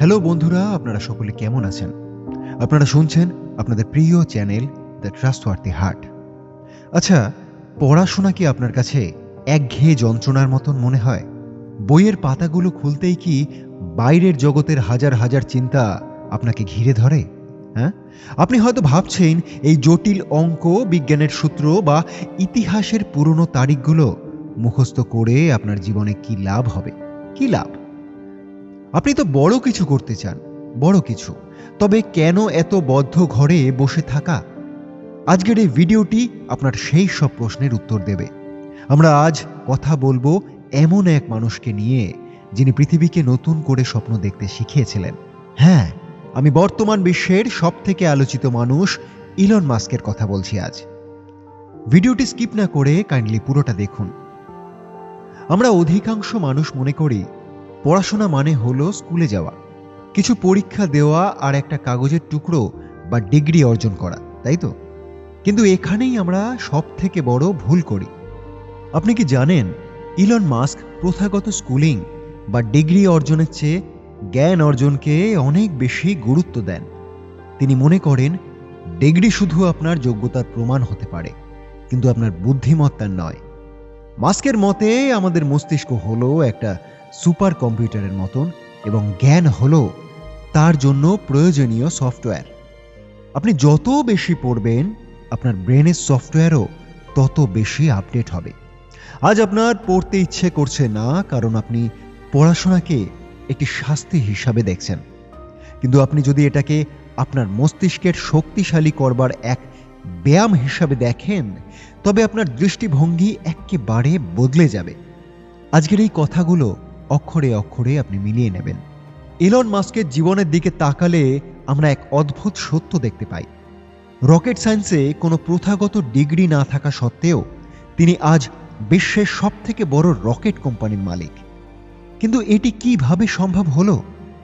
Hello বন্ধুরা, আপনারা সকলে কেমন আছেন? আপনারা শুনছেন আপনাদের প্রিয় চ্যানেল দ্য ট্রাস্টওয়ার্থি হার্ট। আচ্ছা, পড়াশোনা কি আপনার কাছে একঘেয়ে যন্ত্রণার মতন মনে হয়? বইয়ের পাতাগুলো খুলতেই কি বাইরের জগতের হাজার হাজার চিন্তা আপনাকে ঘিরে ধরে? হ্যাঁ, আপনি হয়তো ভাবছেন এই জটিল অঙ্ক, বিজ্ঞানের সূত্র বা ইতিহাসের পুরনো তারিখগুলো মুখস্থ করে আপনার জীবনে কি লাভ হবে? কি লাভ? আপনি তো বড় কিছু করতে চান, বড় কিছু। তবে কেন এত বদ্ধ ঘরে বসে থাকা? আজকের এই ভিডিওটি আপনার সেই সব প্রশ্নের উত্তর দেবে। আমরা আজ কথা বলবো এমন এক মানুষকে নিয়ে, যিনি পৃথিবীকে নতুন করে স্বপ্ন দেখতে শিখিয়েছিলেন। হ্যাঁ, আমি বর্তমান বিশ্বের সবথেকে আলোচিত মানুষ ইলন মাস্কের কথা বলছি আজ। ভিডিওটি স্কিপ না করে কাইন্ডলি পুরোটা দেখুন। আমরা অধিকাংশ মানুষ মনে করি পড়াশোনা মানে হলো স্কুলে যাওয়া, কিছু পরীক্ষা দেওয়া আর একটা কাগজের টুকরো বা ডিগ্রি অর্জন করা, তাই তো? কিন্তু এখানেই আমরা সব থেকে বড় ভুল করি। আপনি কি জানেন ইলন মাস্ক প্রথাগত স্কুলিং বা ডিগ্রি অর্জনের চেয়ে জ্ঞান অর্জনকে অনেক বেশি গুরুত্ব দেন? তিনি মনে করেন ডিগ্রি শুধু আপনার যোগ্যতার প্রমাণ হতে পারে, কিন্তু আপনার বুদ্ধিমত্তার নয়। মাস্কের মতে আমাদের মস্তিষ্ক হলো একটা সুপার কম্পিউটারের মতন, এবং জ্ঞান হলো তার জন্য প্রয়োজনীয় সফটওয়্যার। আপনি যত বেশি পড়বেন, আপনার ব্রেনের সফটওয়্যারও তত বেশি আপডেট হবে। আজ আপনার পড়তে ইচ্ছে করছে না কারণ আপনি পড়াশোনাকে একটি শাস্তি হিসাবে দেখছেন, কিন্তু আপনি যদি এটাকে আপনার মস্তিষ্কের শক্তিশালী করবার এক ব্যায়াম হিসাবে দেখেন, তবে আপনার দৃষ্টিভঙ্গি একেবারে বদলে যাবে। আজকের এই কথাগুলো অক্ষরে অক্ষরে আপনি মিলিয়ে নেবেন। ইলন মাস্কের জীবনের দিকে তাকালে আমরা এক অদ্ভুত সত্য দেখতে পাই। রকেট সায়েন্সে কোনো প্রথাগত ডিগ্রি না থাকা সত্ত্বেও তিনি আজ বিশ্বের সবথেকে বড় রকেট কোম্পানির মালিক। কিন্তু এটি কিভাবে সম্ভব হলো?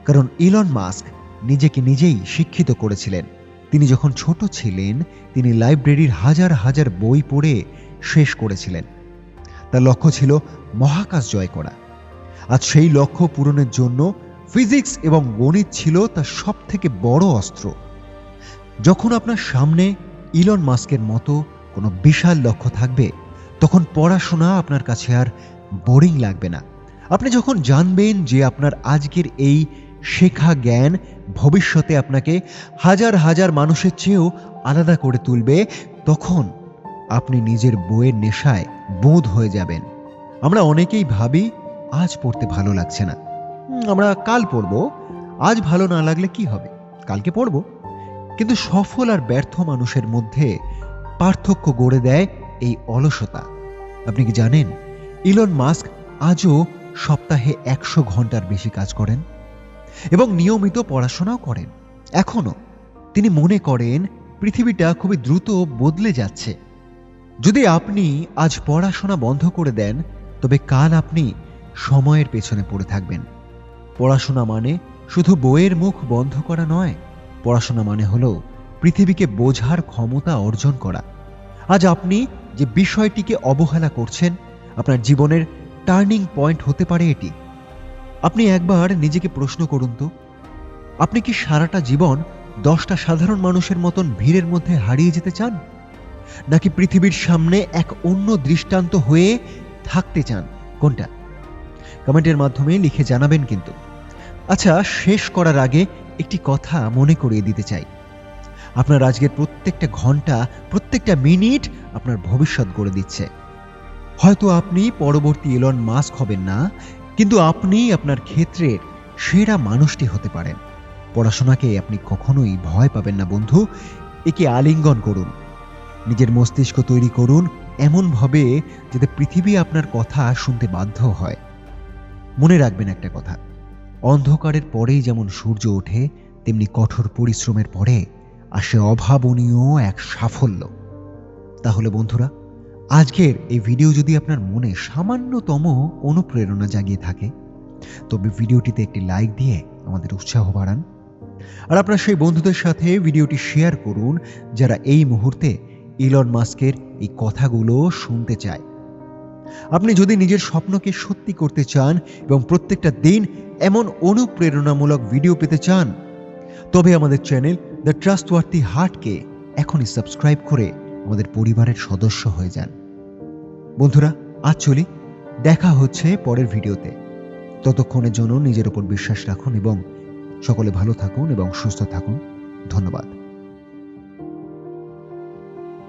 কারণ ইলন মাস্ক নিজেকে নিজেই শিক্ষিত করেছিলেন। তিনি যখন ছোট ছিলেন, তিনি লাইব্রেরির হাজার হাজার বই পড়ে শেষ করেছিলেন। তার লক্ষ্য ছিল মহাকাশ জয় করা। আজ সেই লক্ষ্য পূরণের জন্য ফিজিক্স এবং গণিত ছিল তার সবথেকে বড় অস্ত্র। যখন আপনার সামনে ইলন মাস্কের মতো কোনো বিশাল লক্ষ্য থাকবে, তখন পড়াশোনা আপনার কাছে আর বোরিং লাগবে না। আপনি যখন জানবেন যে আপনার আজকের এই শেখা জ্ঞান ভবিষ্যতে আপনাকে হাজার হাজার মানুষের চেয়েও আলাদা করে তুলবে, তখন আপনি নিজের বইয়ের নেশায় বোধ হয়ে যাবেন। আমরা অনেকেই ভাবি আজ পড়তে ভালো লাগছে না, আমরা কাল পড়ব। আজ ভালো না লাগলে কি হবে, কালকে পড়ব। কিন্তু সফল আর ব্যর্থ মানুষের মধ্যে পার্থক্য গড়ে দেয় এই অলসতা। আপনি কি জানেন ইলন মাস্ক আজও সপ্তাহে 100 ঘন্টার বেশি কাজ করেন এবং নিয়মিত পড়াশোনাও করেন। এখনো তিনি মনে করেন পৃথিবীটা খুবই দ্রুত বদলে যাচ্ছে। যদি আপনি আজ পড়াশোনা বন্ধ করে দেন, তবে কাল আপনি সময়ের পেছনে পড়ে থাকবেন। পড়াশোনা মানে শুধু বইয়ের মুখ বন্ধ করা নয়, পড়াশোনা মানে হলো পৃথিবীকে বোঝার ক্ষমতা অর্জন করা। আজ আপনি যে বিষয়টিকে অবহেলা করছেন, আপনার জীবনের টার্নিং পয়েন্ট হতে পারে এটি। আপনি একবার নিজেকে প্রশ্ন করুন তো, আপনি কি সারাটা জীবন 10টা সাধারণ মানুষের মতন ভিড়ের মধ্যে হারিয়ে যেতে চান, নাকি পৃথিবীর সামনে এক অন্য দৃষ্টান্ত হয়ে থাকতে চান? কোনটা? কমেন্টের মাধ্যমে লিখে জানাবেন কিন্তু। আচ্ছা, শেষ করার আগে একটি কথা মনে করিয়ে দিতে চাই। আপনার আজকের প্রত্যেকটা ঘন্টা, প্রত্যেকটা মিনিট আপনার ভবিষ্যৎ গড়ে দিচ্ছে। হয়তো আপনি পরবর্তী ইলন মাস্ক হবেন না, কিন্তু আপনি আপনার ক্ষেত্রের সেরা মানুষটি হতে পারেন। পড়াশোনাকে আপনি কখনোই ভয় পাবেন না বন্ধু, একে আলিঙ্গন করুন। নিজের মস্তিষ্ক তৈরি করুন এমনভাবে যাতে পৃথিবী আপনার কথা শুনতে বাধ্য হয়। মনে রাখবেন একটা কথা, অন্ধকারের পরেই যেমন সূর্য ওঠে, তেমনি কঠোর পরিশ্রমের পরে আসে অভাবনীয় এক সাফল্য। তাহলে বন্ধুরা, আজকের এই ভিডিও যদি আপনার মনে সামান্যতম অনুপ্রেরণা জাগিয়ে থাকে, তবে ভিডিওটিতে একটি লাইক দিয়ে আমাদের উৎসাহ বাড়ান। আর আপনার সেই বন্ধুদের সাথে ভিডিওটি শেয়ার করুন যারা এই মুহূর্তে ইলন মাস্কের এই কথাগুলো শুনতে চায়। আপনি যদি নিজের স্বপ্নকে সত্যি করতে চান এবং প্রত্যেকটা দিন এমন অনুপ্রেরণামূলক ভিডিও পেতে চান, তবে আমাদের চ্যানেল দ্য ট্রাস্টওয়ার্থি হার্টকে এখনই সাবস্ক্রাইব করে আমাদের পরিবারের সদস্য হয়ে যান। বন্ধুরা, আজ চলি, দেখা হচ্ছে পরের ভিডিওতে। ততক্ষণের জন্য নিজের উপর বিশ্বাস রাখুন এবং সকলে ভালো থাকুন এবং সুস্থ থাকুন। ধন্যবাদ।